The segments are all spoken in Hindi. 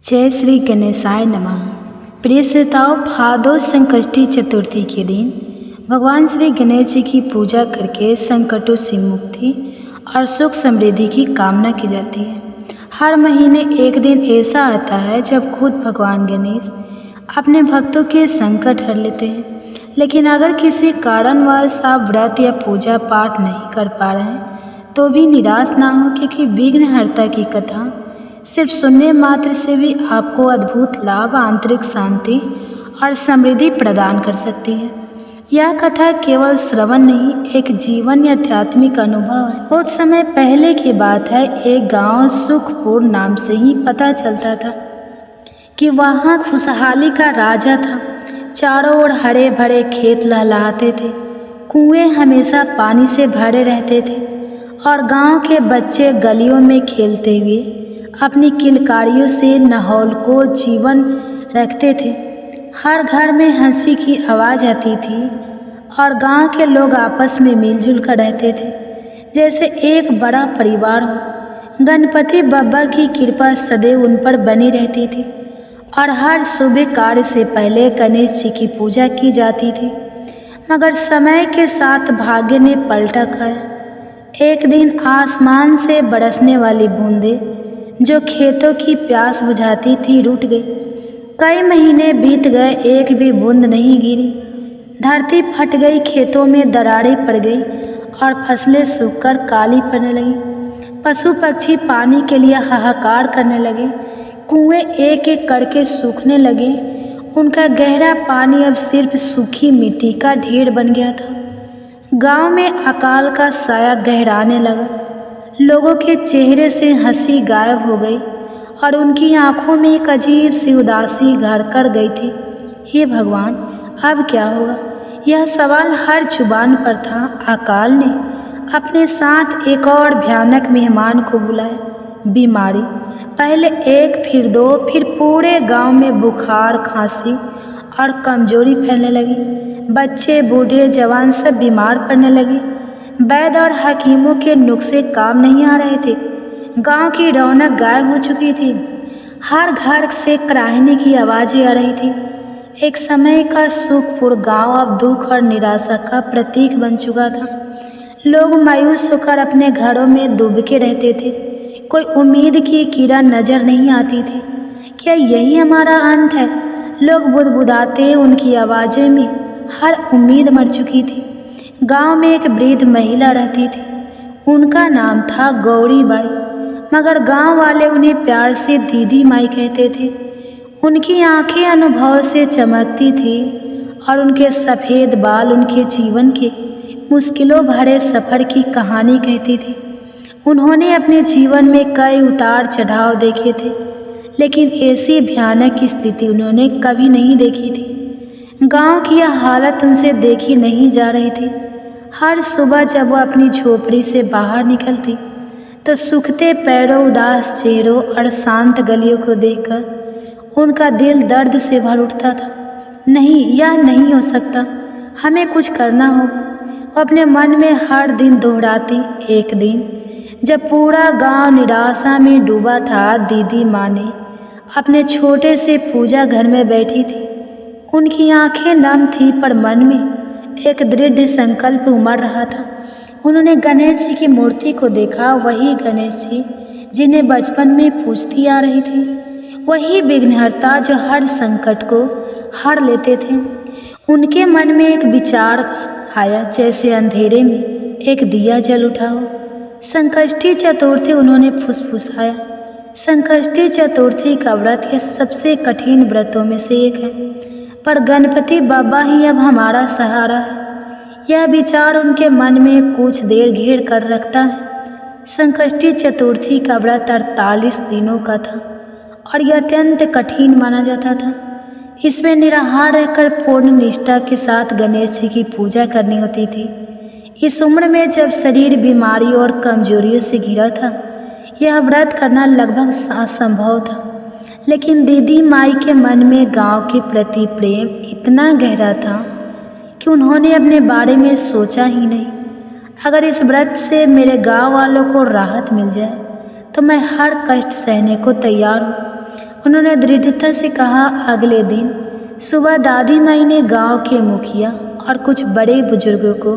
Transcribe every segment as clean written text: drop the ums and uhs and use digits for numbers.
जय श्री गणेशाय नमः। प्रिय श्रोताओं, भादो संकष्टी चतुर्थी के दिन भगवान श्री गणेश जी की पूजा करके संकटों से मुक्ति और सुख समृद्धि की कामना की जाती है। हर महीने एक दिन ऐसा आता है जब खुद भगवान गणेश अपने भक्तों के संकट हर लेते हैं। लेकिन अगर किसी कारणवश आप व्रत या पूजा पाठ नहीं कर पा रहे हैं तो भी निराश ना हो, क्योंकि विघ्नहर्ता की कथा सिर्फ सुनने मात्र से भी आपको अद्भुत लाभ, आंतरिक शांति और समृद्धि प्रदान कर सकती है। यह कथा केवल श्रवण नहीं, एक जीवन या आध्यात्मिक अनुभव है। बहुत समय पहले की बात है, एक गांव सुखपुर नाम से ही पता चलता था कि वहाँ खुशहाली का राजा था। चारों ओर हरे भरे खेत लहलहाते थे, कुएं हमेशा पानी से भरे रहते थे और गांव के बच्चे गलियों में खेलते हुए अपनी किलकारियों से माहौल को जीवन रखते थे। हर घर में हंसी की आवाज़ आती थी और गांव के लोग आपस में मिलजुल कर रहते थे जैसे एक बड़ा परिवार हो। गणपति बप्पा की कृपा सदैव उन पर बनी रहती थी और हर शुभ कार्य से पहले गणेश जी की पूजा की जाती थी। मगर समय के साथ भाग्य ने पलटा खाया। एक दिन आसमान से बरसने वाली बूंदें जो खेतों की प्यास बुझाती थी रुक गई। कई महीने बीत गए, एक भी बूंद नहीं गिरी। धरती फट गई, खेतों में दरारें पड़ गई और फसलें सूखकर काली पड़ने लगी। पशु पक्षी पानी के लिए हाहाकार करने लगे, कुएं एक एक करके सूखने लगे। उनका गहरा पानी अब सिर्फ सूखी मिट्टी का ढेर बन गया था। गांव में अकाल का साया गहराने लगा। लोगों के चेहरे से हंसी गायब हो गई और उनकी आंखों में एक अजीब सी उदासी घर कर गई थी। हे भगवान, अब क्या होगा? यह सवाल हर जुबान पर था। अकाल ने अपने साथ एक और भयानक मेहमान को बुलाया, बीमारी। पहले एक, फिर दो, फिर पूरे गांव में बुखार, खांसी और कमजोरी फैलने लगी। बच्चे, बूढ़े, जवान सब बीमार पड़ने लगे। वैद्य और हकीमों के नुस्खे काम नहीं आ रहे थे। गांव की रौनक गायब हो चुकी थी। हर घर से कराहने की आवाज़ें आ रही थी। एक समय का सुखपुर गांव अब दुख और निराशा का प्रतीक बन चुका था। लोग मायूस होकर अपने घरों में डूबके रहते थे। कोई उम्मीद की किरण नजर नहीं आती थी। क्या यही हमारा अंत है? लोग बुदबुदाते, उनकी आवाज़ें में हर उम्मीद मर चुकी थी। गांव में एक वृद्ध महिला रहती थी। उनका नाम था गौरी बाई, मगर गांव वाले उन्हें प्यार से दीदी माई कहते थे। उनकी आंखें अनुभव से चमकती थी और उनके सफ़ेद बाल उनके जीवन के मुश्किलों भरे सफ़र की कहानी कहती थी। उन्होंने अपने जीवन में कई उतार चढ़ाव देखे थे, लेकिन ऐसी भयानक स्थिति उन्होंने कभी नहीं देखी थी। गांव की यह हालत उनसे देखी नहीं जा रही थी। हर सुबह जब वो अपनी झोपड़ी से बाहर निकलती तो सूखते पैरों, उदास चेहरों और शांत गलियों को देखकर उनका दिल दर्द से भर उठता था। नहीं, यह नहीं हो सकता, हमें कुछ करना होगा। वो अपने मन में हर दिन दोहराती। एक दिन जब पूरा गांव निराशा में डूबा था, दीदी माँ ने अपने छोटे से पूजा घर में बैठी थी। उनकी आंखें नम थी पर मन में एक दृढ़ संकल्प उमड़ रहा था। उन्होंने गणेश जी की मूर्ति को देखा, वही गणेश जी जिन्हें बचपन में पूजती आ रही थी, वही विघ्नहर्ता जो हर संकट को हर लेते थे। उनके मन में एक विचार आया, जैसे अंधेरे में एक दिया जल उठा हो। संकष्टी चतुर्थी, उन्होंने फुसफुसाया। संकष्टी चतुर्थी का व्रत यह सबसे कठिन व्रतों में से एक है, पर गणपति बप्पा ही अब हमारा सहारा है। यह विचार उनके मन में कुछ देर घेर कर रखता है। संकष्टी चतुर्थी का व्रत 48 दिनों का था और यह अत्यंत कठिन माना जाता था। इसमें निराहार रहकर पूर्ण निष्ठा के साथ गणेश जी की पूजा करनी होती थी। इस उम्र में जब शरीर बीमारी और कमजोरियों से घिरा था, यह व्रत करना लगभग असंभव था। लेकिन दीदी माई के मन में गांव के प्रति प्रेम इतना गहरा था कि उन्होंने अपने बारे में सोचा ही नहीं। अगर इस व्रत से मेरे गांव वालों को राहत मिल जाए तो मैं हर कष्ट सहने को तैयार हूँ। उन्होंने दृढ़ता से कहा। अगले दिन सुबह दादी माई ने गांव के मुखिया और कुछ बड़े बुजुर्गों को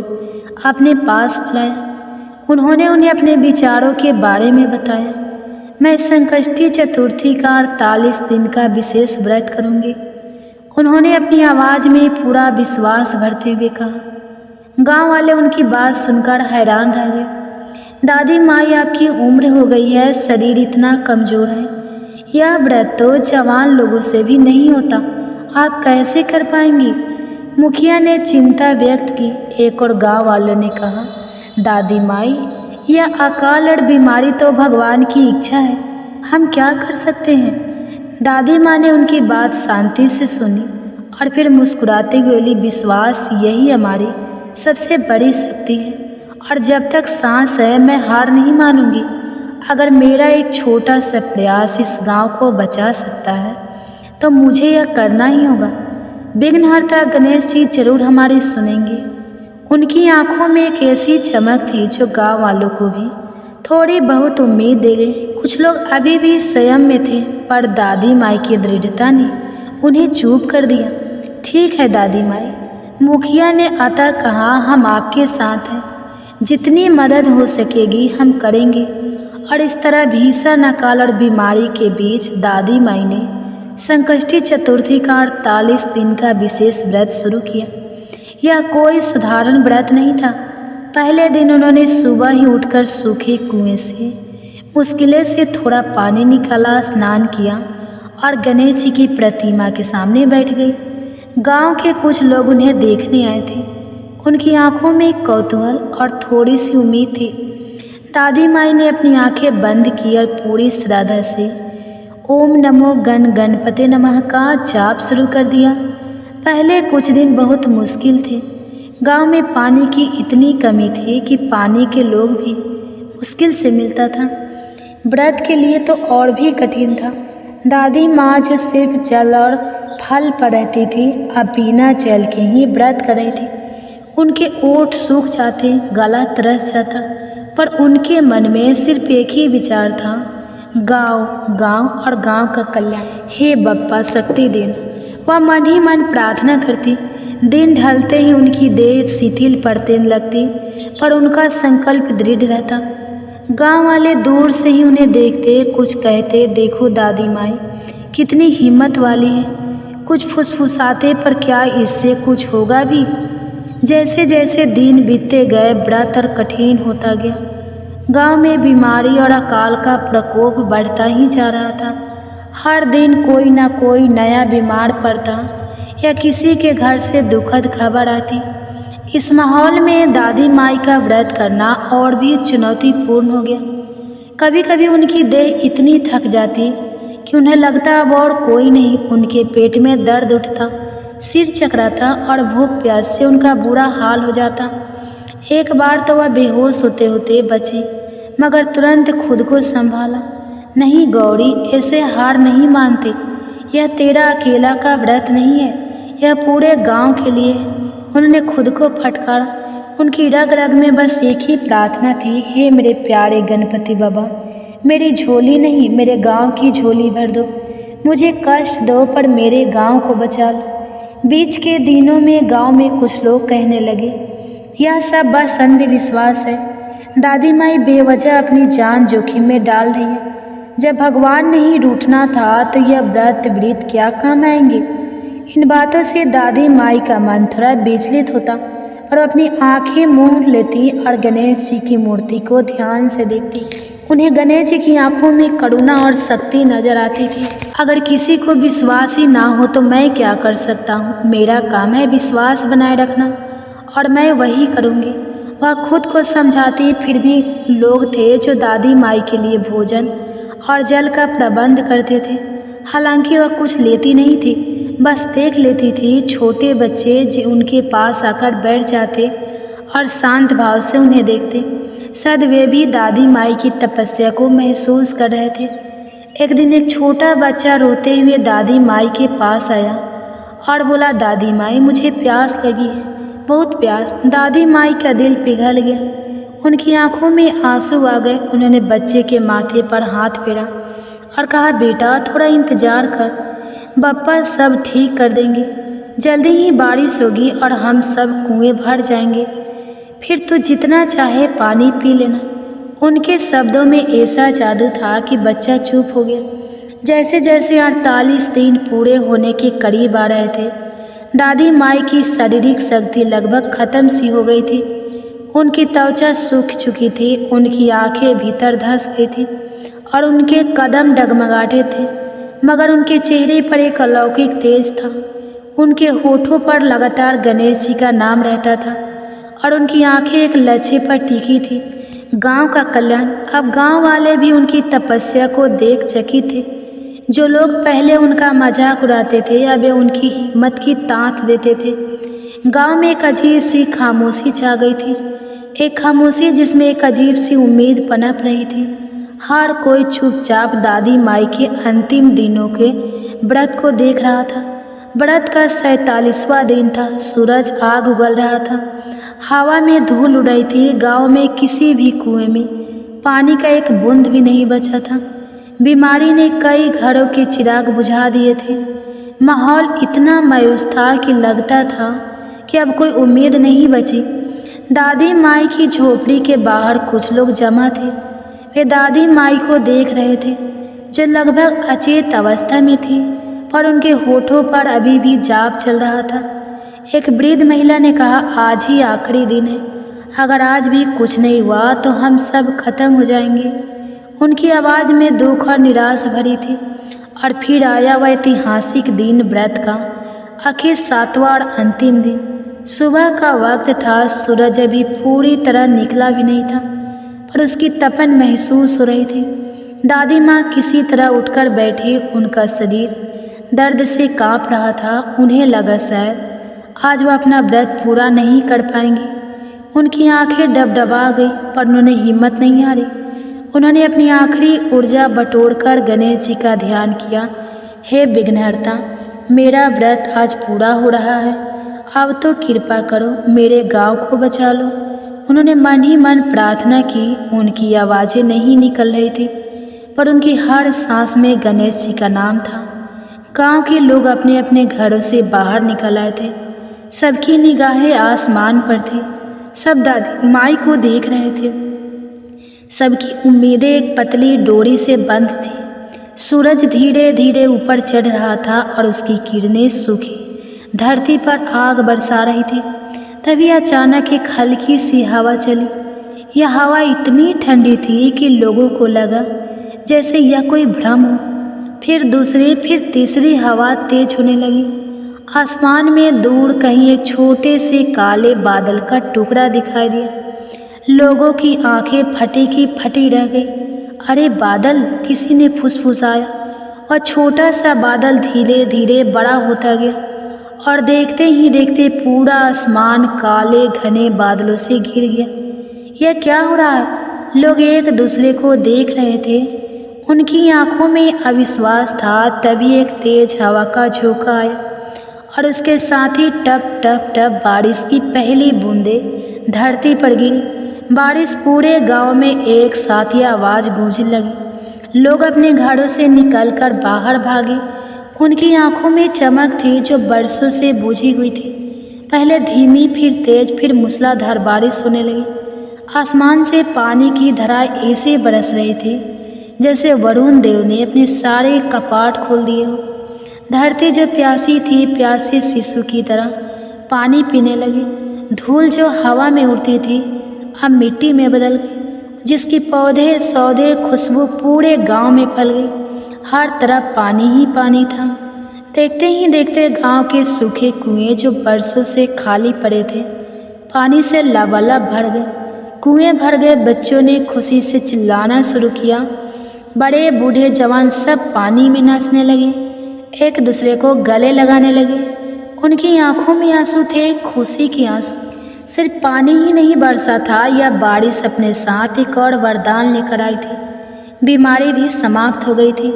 अपने पास बुलाया। उन्होंने उन्हें अपने विचारों के बारे में बताया। मैं संकष्टी चतुर्थी का 48 दिन का विशेष व्रत करूंगी। उन्होंने अपनी आवाज़ में पूरा विश्वास भरते हुए कहा। गांव वाले उनकी बात सुनकर हैरान रह गए। दादी माई, आपकी उम्र हो गई है, शरीर इतना कमज़ोर है, यह व्रत तो जवान लोगों से भी नहीं होता, आप कैसे कर पाएंगी? मुखिया ने चिंता व्यक्त की। एक और गांव वालों ने कहा, दादी माई, यह अकाल और बीमारी तो भगवान की इच्छा है, हम क्या कर सकते हैं? दादी माँ ने उनकी बात शांति से सुनी और फिर मुस्कुराते हुए बोली, विश्वास यही हमारी सबसे बड़ी शक्ति है और जब तक सांस है मैं हार नहीं मानूंगी। अगर मेरा एक छोटा सा प्रयास इस गांव को बचा सकता है तो मुझे यह करना ही होगा। विघ्नहर्ता गणेश जी जरूर हमारी सुनेंगे। उनकी आंखों में एक ऐसी चमक थी जो गांव वालों को भी थोड़ी बहुत उम्मीद दे गई। कुछ लोग अभी भी संयम में थे, पर दादी माई की दृढ़ता ने उन्हें चुप कर दिया। ठीक है दादी माई, मुखिया ने अतः कहा, हम आपके साथ हैं, जितनी मदद हो सकेगी हम करेंगे। और इस तरह भीषण अकाल और बीमारी के बीच दादी माई ने संकष्टी चतुर्थी का 48 दिन का विशेष व्रत शुरू किया। यह कोई साधारण व्रत नहीं था। पहले दिन उन्होंने सुबह ही उठकर सूखे कुएं से मुश्किल से थोड़ा पानी निकाला, स्नान किया और गणेश जी की प्रतिमा के सामने बैठ गई। गांव के कुछ लोग उन्हें देखने आए थे। उनकी आंखों में कौतूहल और थोड़ी सी उम्मीद थी। दादी माई ने अपनी आंखें बंद की और पूरी श्रद्धा से ओम नमो गण गणपते नमः का जाप शुरू कर दिया। पहले कुछ दिन बहुत मुश्किल थे। गांव में पानी की इतनी कमी थी कि पानी के लोग भी मुश्किल से मिलता था। व्रत के लिए तो और भी कठिन था। दादी माँ जो सिर्फ जल और फल पर रहती थी, अब बिना जल के ही व्रत कर रही थी। उनके ओठ सूख जाते, गला तरस जाता, पर उनके मन में सिर्फ एक ही विचार था, गांव गांव और गांव का कल्याण। हे बप्पा शक्ति देन, वह मन ही मन प्रार्थना करती। दिन ढलते ही उनकी देह शिथिल पड़ने लगती, पर उनका संकल्प दृढ़ रहता। गांव वाले दूर से ही उन्हें देखते, कुछ कहते, देखो दादी माई कितनी हिम्मत वाली है, कुछ फुसफुसाते, पर क्या इससे कुछ होगा भी? जैसे जैसे दिन बीतते गए व्रत और कठिन होता गया। गांव में बीमारी और अकाल का प्रकोप बढ़ता ही जा रहा था। हर दिन कोई ना कोई नया बीमार पड़ता या किसी के घर से दुखद खबर आती। इस माहौल में दादी माई का व्रत करना और भी चुनौतीपूर्ण हो गया। कभी कभी उनकी देह इतनी थक जाती कि उन्हें लगता अब और कोई नहीं। उनके पेट में दर्द उठता, सिर चकराता और भूख प्यास से उनका बुरा हाल हो जाता। एक बार तो वह बेहोश होते होते बची, मगर तुरंत खुद को संभाला। नहीं गौरी, ऐसे हार नहीं मानते। यह तेरा अकेला का व्रत नहीं है, यह पूरे गांव के लिए है। उन्होंने खुद को फटकारा। उनकी रग रग में बस एक ही प्रार्थना थी, हे मेरे प्यारे गणपति बाबा, मेरी झोली नहीं मेरे गांव की झोली भर दो। मुझे कष्ट दो पर मेरे गांव को बचा लो। बीच के दिनों में गांव में कुछ लोग कहने लगे, यह सब बस अंधविश्वास है। दादी माई बेवजह अपनी जान जोखिम में डाल रही है। जब भगवान ने ही रूठना था तो यह व्रत वृत क्या काम आएंगे? इन बातों से दादी माई का मन थोड़ा विचलित होता, पर अपनी आंखें मूंद लेती और गणेश जी की मूर्ति को ध्यान से देखती। उन्हें गणेश जी की आंखों में करुणा और शक्ति नजर आती थी। अगर किसी को विश्वास ही ना हो तो मैं क्या कर सकता हूँ? मेरा काम है विश्वास बनाए रखना और मैं वही करूँगी। वह खुद को समझाती, फिर भी लोग थे जो दादी माई के लिए भोजन और जल का प्रबंध करते थे। हालांकि वह कुछ लेती नहीं थी, बस देख लेती थी। छोटे बच्चे जो उनके पास आकर बैठ जाते और शांत भाव से उन्हें देखते। शायद वे भी दादी माई की तपस्या को महसूस कर रहे थे। एक दिन एक छोटा बच्चा रोते हुए दादी माई के पास आया और बोला, दादी माई मुझे प्यास लगी है, बहुत प्यास। दादी माई का दिल पिघल गया, उनकी आंखों में आंसू आ गए। उन्होंने बच्चे के माथे पर हाथ फेरा और कहा, बेटा थोड़ा इंतज़ार कर, बप्पा सब ठीक कर देंगे। जल्दी ही बारिश होगी और हम सब कुएं भर जाएंगे, फिर तू जितना चाहे पानी पी लेना। उनके शब्दों में ऐसा जादू था कि बच्चा चुप हो गया। जैसे जैसे 48 दिन पूरे होने के करीब आ रहे थे, दादी माई की शारीरिक शक्ति लगभग ख़त्म सी हो गई थी। उनकी त्वचा सूख चुकी थी, उनकी आंखें भीतर धंस गई थी और उनके कदम डगमगाते थे, मगर उनके चेहरे पर एक अलौकिक तेज था। उनके होठों पर लगातार गणेश जी का नाम रहता था और उनकी आंखें एक लक्ष्य पर टिकी थी, गांव का कल्याण। अब गांव वाले भी उनकी तपस्या को देख चकित थे। जो लोग पहले उनका मजाक उड़ाते थे, अब वे उनकी हिम्मत की तांत देते थे। गांव में एक अजीब सी खामोशी छा गई थी, एक खामोशी जिसमें एक अजीब सी उम्मीद पनप रही थी। हर कोई चुपचाप दादी माई के अंतिम दिनों के व्रत को देख रहा था। व्रत का 47वां दिन था। सूरज आग उगल रहा था, हवा में धूल उड़ रही थी। गांव में किसी भी कुएं में पानी का एक बूंद भी नहीं बचा था। बीमारी ने कई घरों के चिराग बुझा दिए थे। माहौल इतना मायूस था कि लगता था कि अब कोई उम्मीद नहीं बची। दादी माई की झोपड़ी के बाहर कुछ लोग जमा थे। वे दादी माई को देख रहे थे, जो लगभग अचेत अवस्था में थी, पर उनके होठों पर अभी भी जाप चल रहा था। एक वृद्ध महिला ने कहा, आज ही आखिरी दिन है, अगर आज भी कुछ नहीं हुआ तो हम सब खत्म हो जाएंगे। उनकी आवाज़ में दुख और निराश भरी थी। और फिर आया वह ऐतिहासिक दिन, व्रत का आखिर 7वां और अंतिम दिन। सुबह का वक्त था, सूरज अभी पूरी तरह निकला भी नहीं था, पर उसकी तपन महसूस हो रही थी। दादी माँ किसी तरह उठकर बैठी, उनका शरीर दर्द से कांप रहा था। उन्हें लगा शायद आज वह अपना व्रत पूरा नहीं कर पाएंगी। उनकी आंखें डबडबा गई, पर उन्होंने हिम्मत नहीं हारी। उन्होंने अपनी आखिरी ऊर्जा बटोरकर गणेश जी का ध्यान किया। हे विघ्नहर्ता, मेरा व्रत आज पूरा हो रहा है, अब तो कृपा करो, मेरे गांव को बचा लो। उन्होंने मन ही मन प्रार्थना की। उनकी आवाज़ें नहीं निकल रही थी, पर उनकी हर सांस में गणेश जी का नाम था। गांव के लोग अपने अपने घरों से बाहर निकल आए थे। सबकी निगाहें आसमान पर थी। सब दादी माई को देख रहे थे। सबकी उम्मीदें एक पतली डोरी से बंद थी। सूरज धीरे धीरे ऊपर चढ़ रहा था और उसकी किरणें सूखी धरती पर आग बरसा रही थी। तभी अचानक एक हल्की सी हवा चली। यह हवा इतनी ठंडी थी कि लोगों को लगा जैसे यह कोई भ्रम हो। फिर दूसरी, फिर तीसरी हवा तेज होने लगी। आसमान में दूर कहीं एक छोटे से काले बादल का टुकड़ा दिखाई दिया। लोगों की आंखें फटी की फटी रह गई। अरे बादल, किसी ने फुसफुसाया, और छोटा सा बादल धीरे धीरे बड़ा होता गया और देखते ही देखते पूरा आसमान काले घने बादलों से घिर गया। यह क्या हो रहा है? लोग एक दूसरे को देख रहे थे। उनकी आंखों में अविश्वास था। तभी एक तेज हवा का झोंका आया और उसके साथ ही टप टप टप बारिश की पहली बूंदें धरती पर गिरी। बारिश पूरे गांव में एक साथ ही आवाज़ गूंजने लगी। लोग अपने घरों से निकलकर बाहर भागे। उनकी आंखों में चमक थी जो बरसों से बुझी हुई थी। पहले धीमी, फिर तेज, फिर मूसलाधार बारिश होने लगी। आसमान से पानी की धाराएं ऐसे बरस रही थी जैसे वरुण देव ने अपने सारे कपाट खोल दिए हो। धरती जो प्यासी थी, प्यासे शिशु की तरह पानी पीने लगी। धूल जो हवा में उड़ती थी अब मिट्टी में बदल गई, जिसकी पौधे सौदे खुशबू पूरे गांव में फैल गई। हर तरफ पानी ही पानी था। देखते ही देखते गांव के सूखे कुएं जो बरसों से खाली पड़े थे, पानी से लबालब भर गए। कुएं भर गए। बच्चों ने खुशी से चिल्लाना शुरू किया। बड़े बूढ़े जवान सब पानी में नाचने लगे, एक दूसरे को गले लगाने लगे। उनकी आंखों में आंसू थे, खुशी के आंसू। सिर्फ पानी ही नहीं बरसा था, यह बारिश अपने साथ एक और वरदान लेकर आई थी। बीमारी भी समाप्त हो गई थी।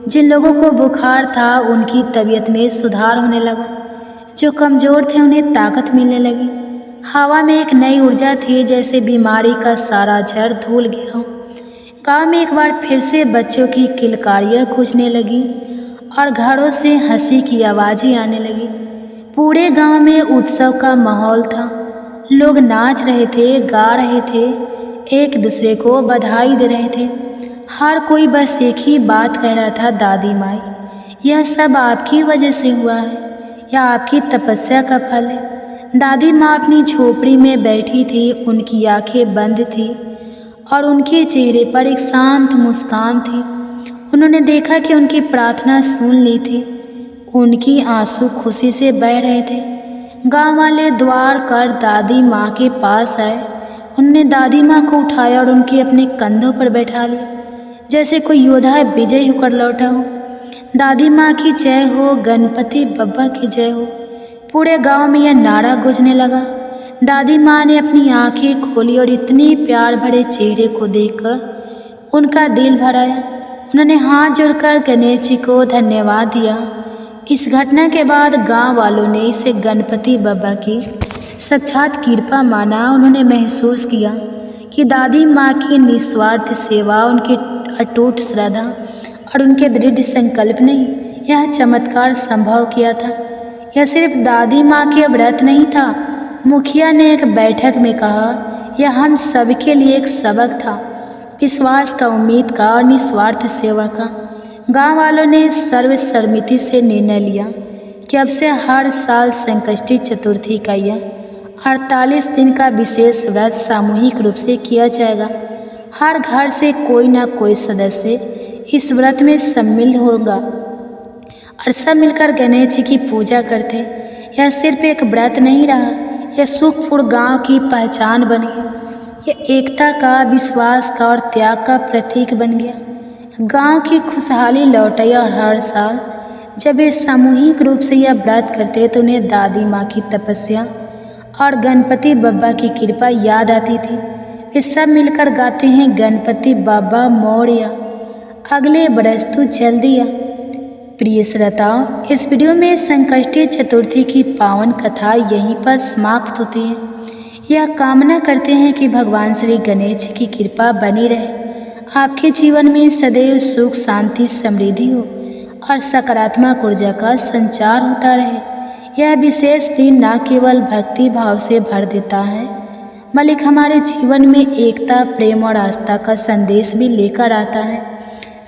जिन लोगों को बुखार था उनकी तबीयत में सुधार होने लगा। जो कमज़ोर थे उन्हें ताकत मिलने लगी। हवा में एक नई ऊर्जा थी, जैसे बीमारी का सारा जड़ धुल गया हो। गांव में एक बार फिर से बच्चों की किलकारियाँ गूंजने लगी और घरों से हंसी की आवाज़ें आने लगी। पूरे गांव में उत्सव का माहौल था। लोग नाच रहे थे, गा रहे थे, एक दूसरे को बधाई दे रहे थे। हर कोई बस एक ही बात कह रहा था, दादी माई, यह सब आपकी वजह से हुआ है, यह आपकी तपस्या का फल है। दादी माँ अपनी झोपड़ी में बैठी थी, उनकी आंखें बंद थी और उनके चेहरे पर एक शांत मुस्कान थी। उन्होंने देखा कि उनकी प्रार्थना सुन ली थी। उनकी आंसू खुशी से बह रहे थे। गांव वाले द्वार कर दादी माँ के पास आए। उन्होंने दादी माँ को उठाया और उनके अपने कंधों पर बैठा लिया, जैसे कोई योद्धा विजय होकर लौटा हो। दादी माँ की जय हो, गणपति बप्पा की जय हो। पूरे गांव में यह नारा गूंजने लगा। दादी माँ ने अपनी आंखें खोली और इतने प्यार भरे चेहरे को देखकर उनका दिल भर आया। उन्होंने हाथ जोड़कर गणेश जी को धन्यवाद दिया। इस घटना के बाद गांव वालों ने इसे गणपति बप्पा की साक्षात कृपा माना। उन्होंने महसूस किया कि दादी माँ की निस्वार्थ सेवा, उनकी अटूट श्रद्धा और उनके दृढ़ संकल्प ने यह चमत्कार संभव किया था। यह सिर्फ दादी माँ के व्रत नहीं था। मुखिया ने एक बैठक में कहा, यह हम सबके लिए एक सबक था, विश्वास का, उम्मीद का और निस्वार्थ सेवा का। गांव वालों ने सर्वसम्मति से निर्णय लिया कि अब से हर साल संकष्टी चतुर्थी का यह 48 दिन का विशेष व्रत सामूहिक रूप से किया जाएगा। हर घर से कोई ना कोई सदस्य इस व्रत में शामिल होगा और सब मिलकर गणेश जी की पूजा करते। यह सिर्फ एक व्रत नहीं रहा, यह सुखपुर गांव की पहचान बन गया। यह एकता का, विश्वास का और त्याग का प्रतीक बन गया। गांव की खुशहाली लौट आई और हर साल जब वे सामूहिक रूप से यह व्रत करते तो उन्हें दादी माँ की तपस्या और गणपति बप्पा की कृपा याद आती थी। वे सब मिलकर गाते हैं, गणपति बप्पा मोरया, अगले बरस तू जल्दी आ। प्रिय श्रोताओं, इस वीडियो में संकष्टी चतुर्थी की पावन कथा यहीं पर समाप्त होती है। यह कामना करते हैं कि भगवान श्री गणेश जी की कृपा बनी रहे, आपके जीवन में सदैव सुख, शांति, समृद्धि हो और सकारात्मक ऊर्जा का संचार होता रहे। यह विशेष दिन न केवल भक्ति भाव से भर देता है, बल्कि हमारे जीवन में एकता, प्रेम और आस्था का संदेश भी लेकर आता है।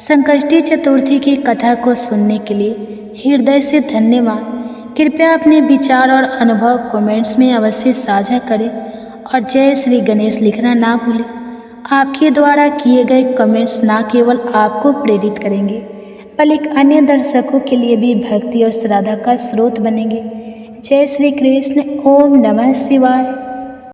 संकष्टी चतुर्थी की कथा को सुनने के लिए हृदय से धन्यवाद। कृपया अपने विचार और अनुभव कमेंट्स में अवश्य साझा करें और जय श्री गणेश लिखना ना भूलें। आपके द्वारा किए गए कमेंट्स न केवल आपको प्रेरित करेंगे, बल्कि अन्य दर्शकों के लिए भी भक्ति और श्रद्धा का स्रोत बनेंगे। जय श्री कृष्ण। ओम नमः शिवाय।